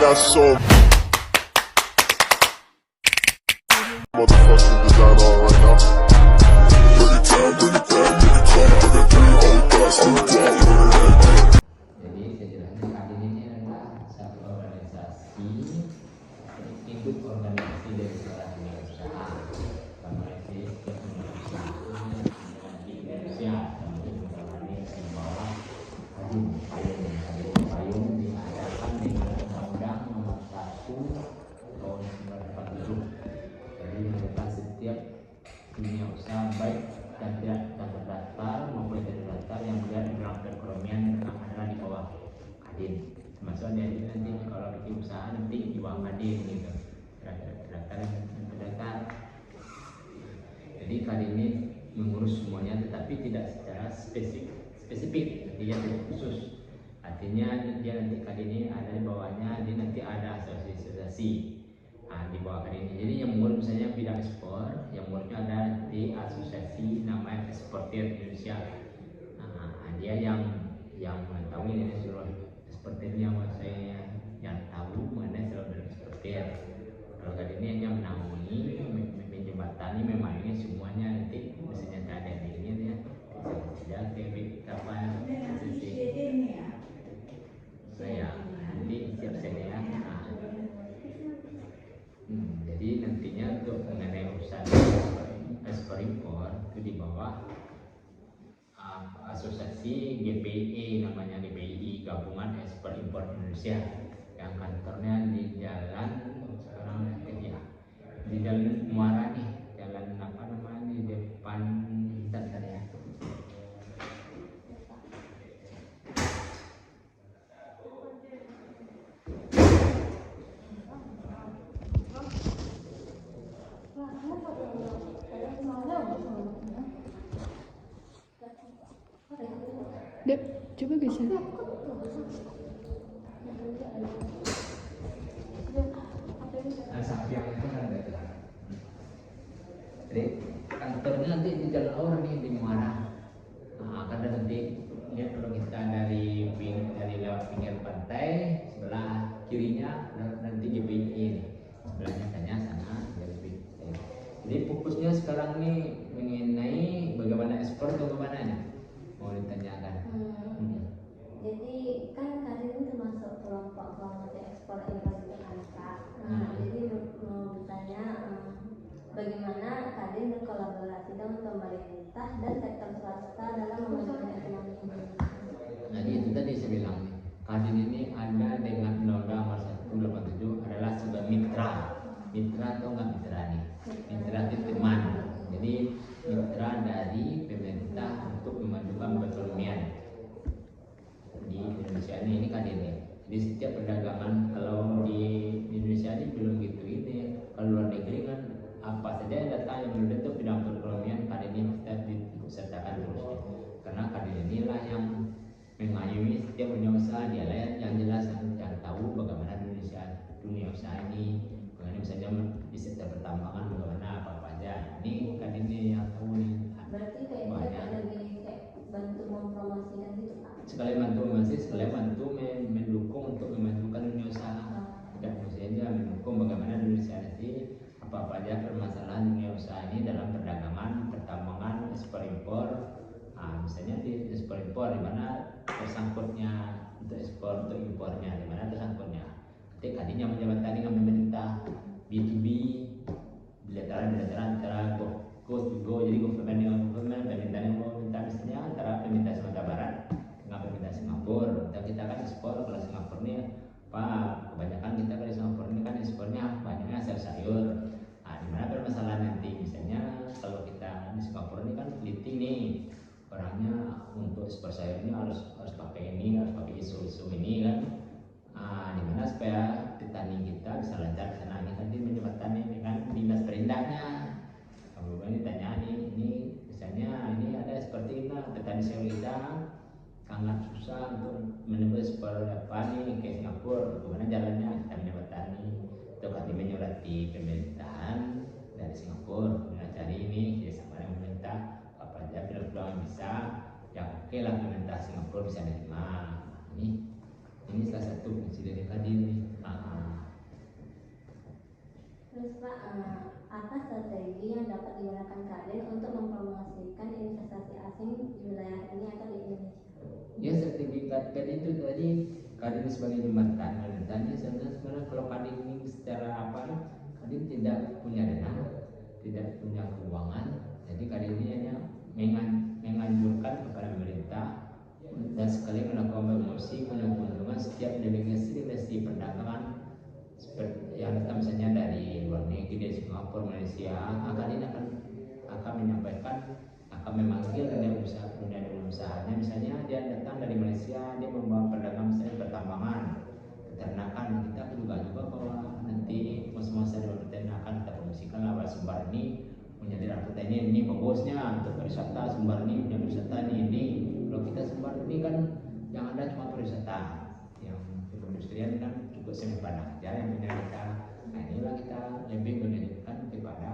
got so motherfucking design on right now. Bring it down, bring it down, bring it down. I got 3 old guys on the block. Jadi sejujurnya Kadin ini adalah satu organisasi ikut organisasi dari sekolah dunia usaha organisasi di Indonesia yang mengalami di bawah Kadin payung diadakan dengan Undang-Undang Nomor 1 Tahun 1947. Jadi mereka setiap dunia usaha baik dan tidak terdaftar maupun terdaftar yang melihat dalam perekonomian adalah di bawah Kadin. Termasuk dari nanti kalau bikin usaha nanti di bawah Kadin gitu. Terdaftar dan terdaftar. Jadi Kadin ini mengurus semuanya tetapi tidak secara spesifik, artinya tidak khusus. Artinya dia nanti Kadin ini ada di bawahnya, dia nanti ada asosiasi. Di bawah Kadin ini. Jadi yang mengurus misalnya bidang ekspor, yang mengurusnya ada di asosiasi namanya Eksportir Indonesia. Dia yang mengetahui ini seluruh eksportirnya, saya yang tahu mengenai seluruh eksportir. Kalau Kadin ini hanya menaungi, menjembatani, memang ini semuanya nanti misalnya ada di ini ya. Tidak kayak kapan sisi saya nanti siap saya ya. Jadi nantinya untuk mengenai urusan ekspor impor itu di bawah asosiasi GPI, namanya GPI, Gabungan Ekspor Impor Indonesia, yang kantornya di jalan sekarang ya di jalan Muara nih, jalan apa namanya di depan Intan ya. Dep, coba geser. Sapi yang itu kan ada. Jadi kantornya nanti di jalan Aur nih di Muara. Karena nanti lihat kalau kita dari lewat pinggir pantai sebelah kirinya nanti GPI ini, sebelahnya tanya sana GPI. Jadi fokusnya sekarang nih mengenai bagaimana ekspor atau bagaimana nih? Mau ditanyakan. Jadi kan Kadin ini termasuk kelompok ekspor impor itu kan Kak. Jadi mau bertanya bagaimana Kadin berkolaborasi dengan pemerintah dan sektor swasta dalam memajukan ekonomi Indonesia. Jadi itu tadi saya bilang nih, Kadin ini ada dengan Undang-Undang Nomor 1 adalah sebagai mitra atau enggak mitra nih? Mitra itu teman. Jadi mitra dari pemerintah untuk memajukan perekonomian di Indonesia ini Kadin nih. Jadi setiap perdagangan kalau di Indonesia ini belum gitu ini. Kalau luar negeri kan apa saja yang datang yang menentu bidang perekonomian Kadin ini kita disertakan terus. Karena Kadin inilah yang mengayomi setiap dunia usaha, dia lah yang jelas yang tahu bagaimana dunia usaha ini, bagaimana misalnya di sektor pertambangan bagaimana apa aja. Ini Kadin ini yang tahu nih. Berarti kayak dia lebih kayak bantu mempromosikan gitu Pak. Sekali bantu masih sekali bantu mendukung untuk memajukan dunia usaha. Dan saja mendukung bagaimana Indonesia nanti apa aja permasalahan dunia usaha ini dalam perdagangan, pertambangan, ekspor impor. Misalnya di ekspor impor di mana tersangkutnya untuk ekspor untuk impornya, di mana tersangkutnya. Nanti Kadin yang menjembatani dengan pemerintah B2B, bilateral antara go to go, jadi government dengan government, pemerintah dengan pemerintah, misalnya antara pemerintah Sumatera Barat dengan pemerintah Singapura. Dan kita kan ekspor kalau Singapura ini kebanyakan kita kalau Singapura ini kan ekspornya banyaknya sayur-sayur. Di mana permasalahan nanti misalnya kalau kita di Singapura ini kan teliti nih orangnya untuk ekspor sayur ini harus pakai ini, harus pakai isu ini kan. Dimana supaya petani kita bisa lancar ke sana. Ini kan dia menjembatani dengan dinas perindahnya. Kemudian ditanya ini misalnya ini ada seperti ini petani sayur kita sangat susah untuk menembus ekspor apa nih ke Singapura. Bagaimana jalannya kita menjembatani. Itu kami menyurati pemerintahan dari Singapura cari ini kerjasama dengan pemerintah apa aja peluang bisa yang oke lah pemerintah Singapura bisa nerima. Ini Ini salah satu fungsi dari Kadin nih. Terus Pak, apa strategi yang dapat digunakan Kadin untuk mempromosikan investasi asing di wilayah ini atau di Indonesia? Ya, strategi Kadin itu tadi, Kadin sebagai jembatan. Tanya sebenarnya kalau Kadin ini secara apa, Kadin tidak punya dana, tidak punya keuangan. Jadi Kadin ini hanya menganjurkan kepada pemerintah dan sekali melakukan promosi keuntungan setiap delegasi perdagangan seperti yang datang misalnya dari luar negeri, dari Singapura, Malaysia, akan menyampaikan, akan memanggil dunia usahanya. Misalnya dia datang dari Malaysia, dia membawa perdagangan misalnya pertambangan, peternakan. Kita juga bahwa nanti masa-masa di peternakan kita promosikan lah Sumbar ini punya daerah kota ini bagusnya untuk pariwisata, Sumbar ini punya pariwisata ini. Kalau kita Sumbar ini kan yang ada cuma pariwisata, yang perindustrian kan cukup semi padat aja yang punya kita. Nah inilah kita lebih menunjukkan kepada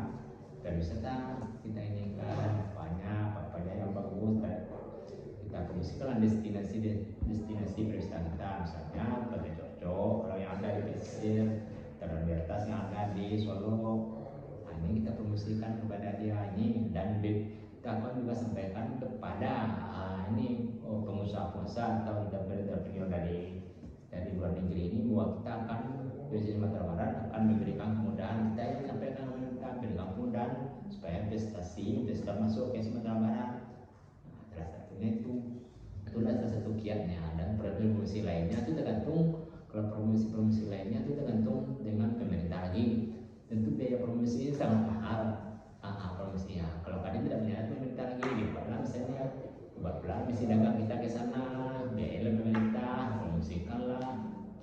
pariwisata kita ini kan apa yang bagus. Kita promosikan destinasi pariwisata kita, misalnya Pantai Cocok kalau yang ada di Pesisir, Terang di atas yang ada di Solo. Nah, ini kita promosikan kepada dia ini, dan kita akan juga sampaikan kepada ini pengusaha-pengusaha atau entrepreneur dari luar negeri ini bahwa kita akan dari Sumatera Barat akan memberikan kemudahan. Kita ingin sampaikan kepada berikan kemudahan supaya investasi masuk ke Sumatera Barat. Nah, salah satunya itulah salah satu kiatnya. Dan promosi lainnya itu tergantung, kalau promosi lainnya itu tergantung dengan pemerintah lagi. Tentu biaya promosi sangat mahal. Promosinya kalau Kadin tidak punya pemerintah lagi, dibuatlah misalnya misi dagang kita ke sana, biaya pemerintah, promosikanlah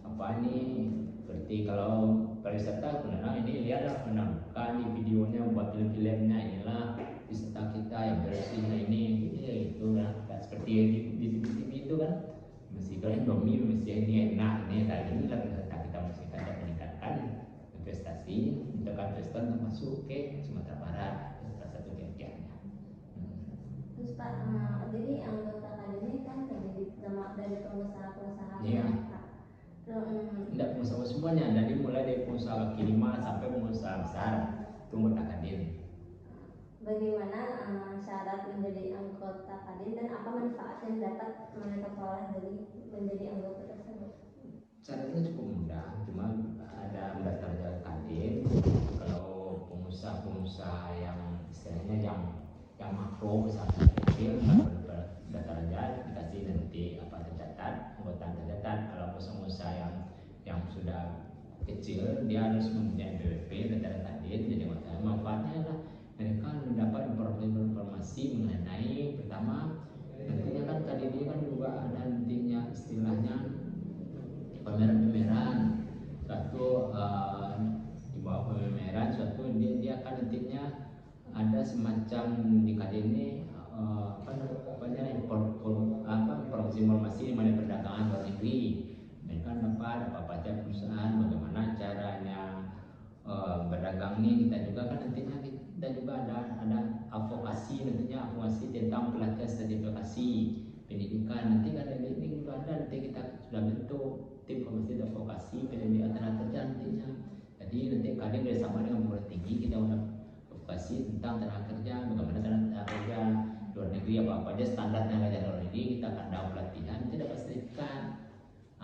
apa ini. Seperti kalau pariwisata, ini lihatlah menambahkan di videonya, buat film-filmnya, inilah wisata kita yang bersihnya ini itu lah. Seperti di TV itu kan, mesti kalau Indomie mesti ini enak ini, dan inilah wisata kita mesti kita meningkatkan investasi untuk investor masuk ke Sumatera Barat. Salah satu kiatnya. Terus Pak, jadi anggota Kadin ini kan terdiri dari pengusaha-pengusaha. Iya. Tidak pengusaha semuanya, dari mulai dari pengusaha kaki lima sampai pengusaha besar itu anggota Kadin. Bagaimana syarat menjadi anggota Kadin dan apa manfaat yang dapat mereka peroleh dari menjadi anggota tersebut? Syaratnya cukup mudah, cuma ada mendaftar dari Kadin. Kalau pengusaha yang istilahnya yang makro, misalnya kecil, daftar aja, dikasih nanti tercatat, anggota tercatat. Kalau pengusaha yang sudah kecil, dia harus mempunyai BPP, daftar Kadin, jadi manfaatnya adalah mereka mendapat informasi mengenai, pertama nantinya kan Kadin ini kan juga ada nantinya istilahnya pameran-pameran. Suatu di bawah pameran suatu dia akan nantinya ada semacam di Kadin ini informasi mengenai perdagangan luar negeri. Mereka dapat apa saja perusahaan, bagaimana caranya berdagang ini. Kita juga kan nantinya kita juga ada advokasi tentang pelatihan sertifikasi pendidikan. Nanti kan ini juga ada, nanti kita sudah bentuk tim komisi advokasi pendidikan tenaga kerja nantinya. Jadi nanti Kadin bersama dengan perguruan tinggi kita udah advokasi tentang tenaga kerja, bagaimana tenaga kerja luar negeri, apa aja standar tenaga kerja luar negeri. Kita akan dapat pelatihan, kita dapat sertifikat.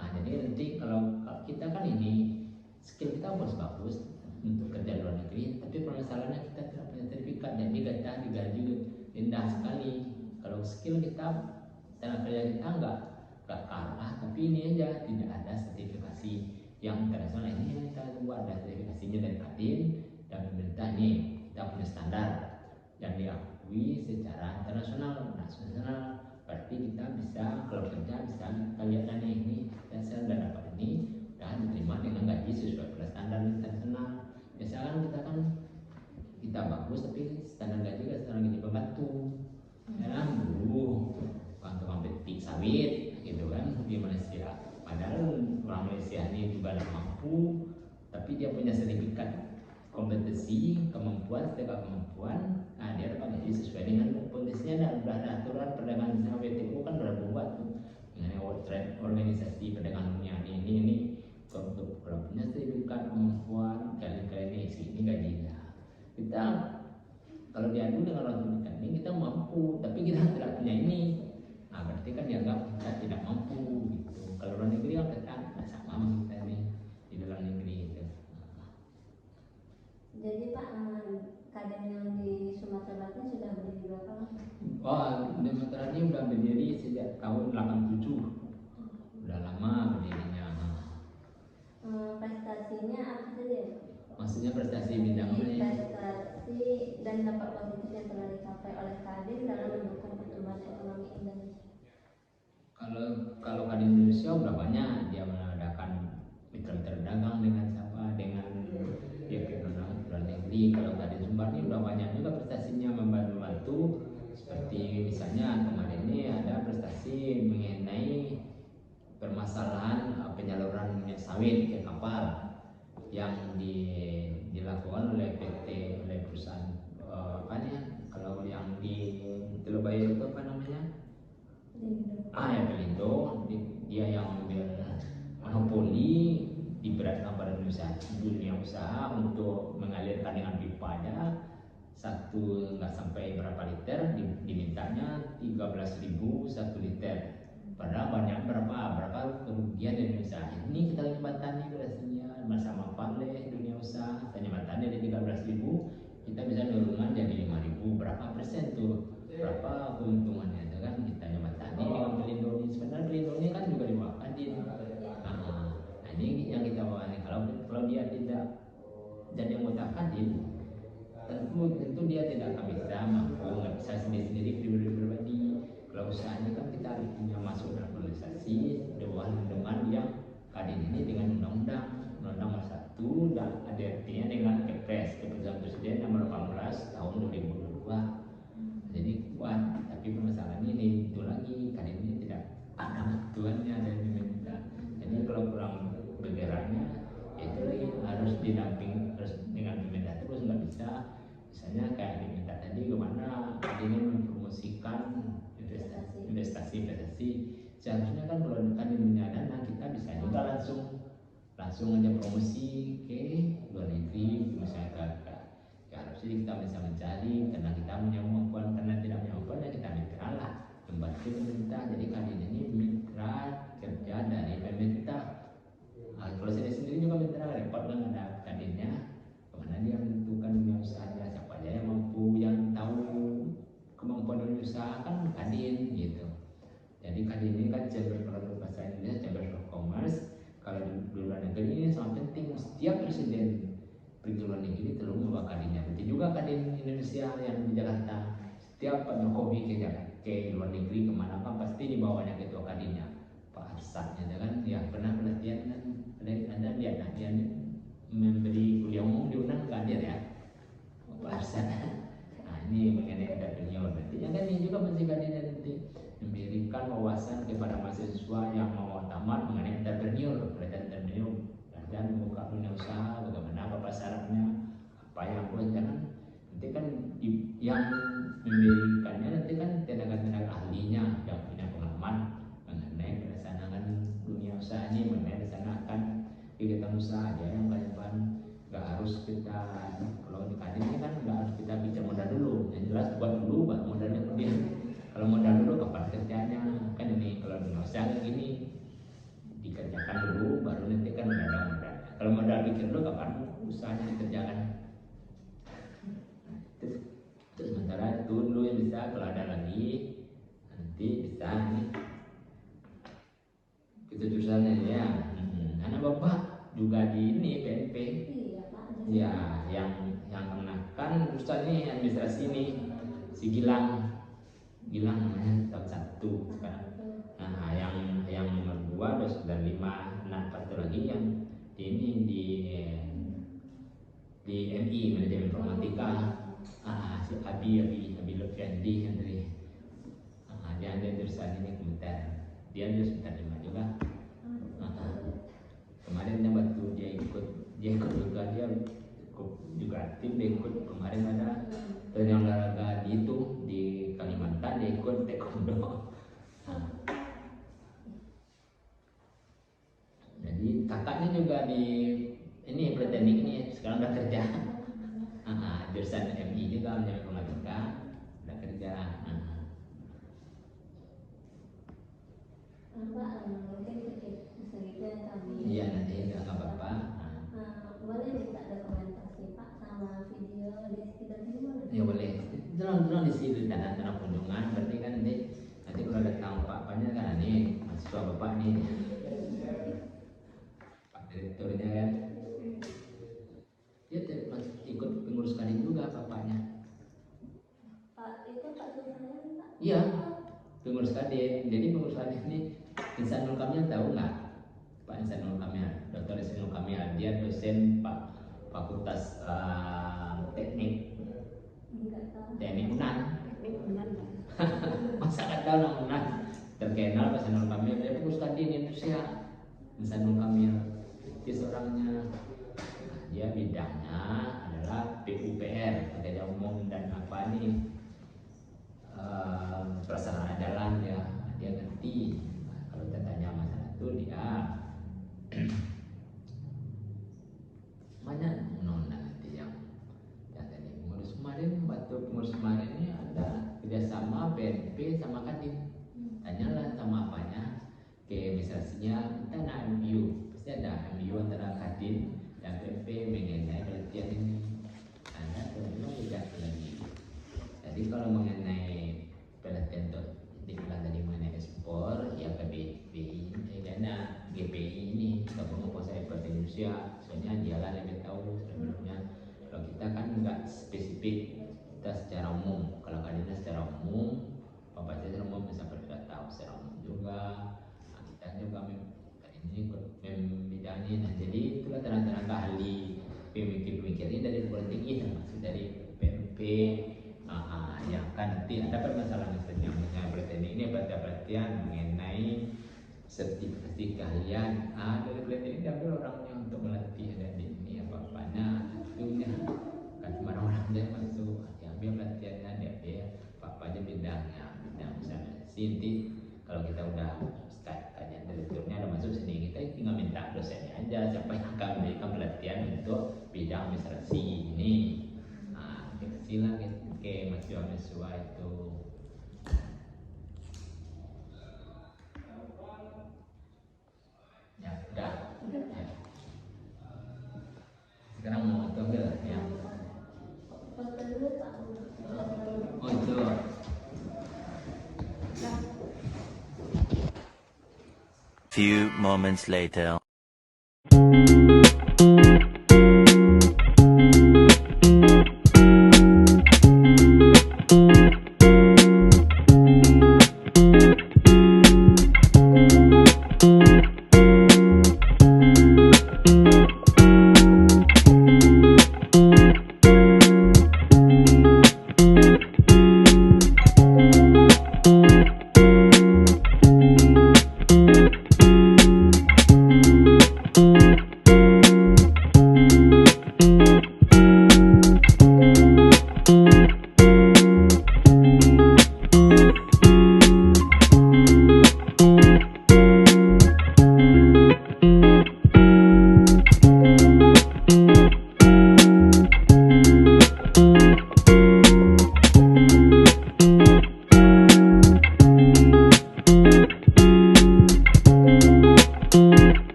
Jadi nanti kalau kita kan ini skill kita bagus untuk kerja luar negeri, tapi permasalahannya kita tidak punya sertifikat, jadi kita digaji rendah sekali. Kalau skill kita, tenaga kerja kita nggak kalah, tapi ini aja tidak ada sertifikasi yang internasional. Ini yang kita buat, ada sertifikasinya dari Kadin dan pemerintah. Ini kita punya standar yang diakui secara internasional, nasional. Berarti kita bisa, kalau kerja bisa kita lihat ini saya sudah dapat ini dan diterima dengan gaji sesuai dengan standar internasional. Biasanya kita kan kita bagus tapi standar gaji kan standar gaji pembantu. Ya dulu tukang petik sawit gitu kan di Malaysia. Padahal orang Malaysia ini juga tidak mampu, tapi dia punya sertifikat kompetensi, kemampuan, setiap kemampuan, dia dapat gaji sesuai dengan kompetensinya. Dan sudah ada aturan perdagangan WTO kan sudah buat tuh mengenai World Trade Organisasi Perdagangan Dunia ini untuk kalau punya sertifikat kemampuan kalian ini gajinya kita kalau diadu dengan orang sertifikat ini kita mampu tapi kita tidak punya ini, nah berarti kan dianggap kita tidak mampu gitu. Kalau luar negeri kan kita tidak sama kita nih di dalam negeri itu. Jadi Pak, kadang yang di Sumatera Barat sudah berdiri berapa lama? Oh, di Sumatera ini udah berdiri sejak tahun 87, udah lama berdirinya. Prestasinya apa saja? Maksudnya prestasi bidangnya? Prestasi dan dampak positif yang telah dicapai oleh Kadin dalam mendukung pertumbuhan ekonomi Indonesia. Kalau Kadin Indonesia udah banyak, dia mengadakan mitra-mitra dagang dengan siapa, dengan ya luar negeri. Kalau Kadin Sumbar ini udah banyak juga prestasinya membantu seperti misalnya kemarin ini ada prestasi mengenai permasalahan penyaluran minyak sawit ke kapal yang dilakukan oleh perusahaan kalau yang di Teluk Bayu itu apa namanya? Ya Pelindo, dia yang ambil monopoli diberatkan pada dunia usaha untuk mengalirkan dengan pipanya satu nggak sampai berapa liter dimintanya 13.000 1 liter. Padahal banyak berapa kerugian di Indonesia. Ini kita jembatani berasnya bersama Parle dunia usaha, jembatannya dari 13.000 kita bisa nurunkan jadi 5.000. Berapa persen tuh? Berapa keuntungannya? Itu kan kita jembatani dengan Pelindo ini. Sebenarnya Pelindo ini kan juga diwakilkan. Nah ini yang kita bawa. Kalau dia tidak jadi anggota Kadin, tentu dia tidak akan bisa mampu, nggak bisa sendiri pribadi. Kalau usahanya kan kita harus punya masuk dalam organisasi dengan yang Kadin ini dengan undang-undang nomor 1 dan ada artinya dengan Kepres Keputusan Presiden nomor 18 tahun 2022. Jadi kuat, tapi permasalahan ini itu lagi Kadin ini tidak ada bantuannya dari pemerintah. Jadi kalau kurang bergeraknya itu lagi harus didamping terus dengan pemerintah terus, nggak bisa misalnya kayak diminta tadi kemana Kadin ini mempromosikan investasi. Seharusnya kan kalau Kadin punya dana kita bisa juga langsung aja promosi ke luar negeri misalnya ke Arab Saudi. Kita bisa mencari karena kita punya kemampuan, karena tidak punya kemampuan ya kita mitra lah membantu pemerintah. Jadi Kadin ini mitra kerja dari pemerintah. Kalau saya sendiri juga mitra, repot kan ada Kadinnya kemana dia menentukan dunia usahanya, siapa aja yang mampu, yang tahu kemampuan dunia usaha kan Kadin gitu. Jadi Kadin ini kan chamber, kalau bahasa Indonesia chamber of commerce. Kalau di luar negeri ini sangat penting, setiap presiden pergi luar negeri terus membawa Kadinnya. Begitu juga Kadin Indonesia yang di Jakarta, setiap Pak Jokowi ke luar negeri kemana kan pasti dibawanya ketua Kadinnya, Pak Arsatnya kan ya pernah pelatihan kan ada lihat dia memberi kuliah umum diundang nggak hadir ya Pak Arsat. Nah ini mengenai ada dunia nantinya kan ini juga penting Kadinnya nanti memberikan wawasan kepada mahasiswa yang mau tamat mengenai entrepreneur dan membuka dunia usaha, bagaimana apa pasarannya, apa yang boleh jangan nanti kan yang memberikannya nanti kan tenaga ahlinya yang punya pengalaman mengenai pelaksanaan dunia usaha ini, mengenai melaksanakan kegiatan usaha dia yang kehidupan. Nggak harus kita kalau di Kadin ini kan nggak harus kita bicara modal dulu, yang jelas buat dulu buat modalnya kemudian. Kalau modal dulu kapan kerjanya kan ini, kalau dunia usaha kayak gini dikerjakan dulu baru nanti kan udah ada modal. Kalau modal pikir dulu kapan usahanya dikerjakan. Terus sementara itu dulu yang bisa, kalau ada lagi nanti bisa nih keputusannya ya. Anak bapak juga di ini PNP. Iya Pak. Ya yang kenakan urusan ini administrasi ini si Gilang namanya tahun 1 sekarang. Nah yang nomor 2 sudah 5 anak satu lagi yang di MI manajemen informatika. Si Abi Lutfendi Henry. Dia ada terusan ini komentar. Dia sebentar juga. Kemarin dia bantu dia ikut juga, dia juga aktif, dia ikut kemarin ada yang olahraga di Kalimantan, dia ikut taekwondo. kakaknya juga di ini Politeknik ini sekarang udah kerja. Jurusan MI juga menjadi informatika, udah kerja. Pak, mungkin segitu yang kami. Iya nanti nggak apa-apa. Boleh minta dokumentasi Pak sama video di sekitar sini boleh? Ya boleh. Tolong di sini tanah kunjungan. Berarti kan nanti kalau datang pak-paknya kan nih mahasiswa bapak nih, pak direkturnya kan. Dia ikut pengurus kadin juga bapaknya. Pak itu Pak Sultan Pak? Iya, pengurus kadin. Jadi pengurus kadin ini Insanul Kamil tahu nggak? Pak Insanul Kamil, Dr. Insanul Kamil, dia dosen Pak Fakultas Teknik Unan. Masa nggak tahu nama Unan? Terkenal Pak Insanul Kamil, dia pengurus kadin Indonesia. Insanul Kamil, dia seorangnya. Dia bidangnya adalah PUPR, pekerja umum dan apa nih prasarana jalan dia ngerti. Kalau kita tanya masalah itu dia banyak undang-undang nanti yang tadi pengurus kemarin ini ada kerjasama BNP sama Kadin. Tanyalah sama apanya, ke administrasinya kita ada MU, pasti ada MU antara Kadin dan BP mengenai penelitian ini. Anda tentu tidak lagi. Jadi kalau mengenai penelitian dibilang tadi mengenai ekspor, ya ke BPI, dana GPI ini gabungan Pusat Ekspor Indonesia. Soalnya dialah lebih tahu sebenarnya. Kalau kita kan nggak spesifik, kita secara umum. Kalau Kadinnya secara umum, Bapak secara umum bisa tahu secara umum juga. Nah, kita juga ini membidangi. Nah, jadi itulah tenaga ahli pemikir-pemikir ini dari politik ini termasuk dari PMP. Yang kan nanti ada permasalahan misalnya Politeknik ini perhatian mengenai sertifikasi keahlian. Dari Politeknik ini diambil orangnya untuk melatih dan ini apa-apanya itunya kan cuma orang dia masuk diambil pelatihannya dia apa aja bidang misalnya nanti kalau kita udah tanya direkturnya udah masuk sini, kita tinggal minta dosennya aja siapa yang akan memberikan pelatihan untuk bidang administrasi ini. Kasihlah ke mahasiswa itu. Ya udah. Ya. Sekarang mau ambil yang Foto dulu Pak. oh itu. Few moments later.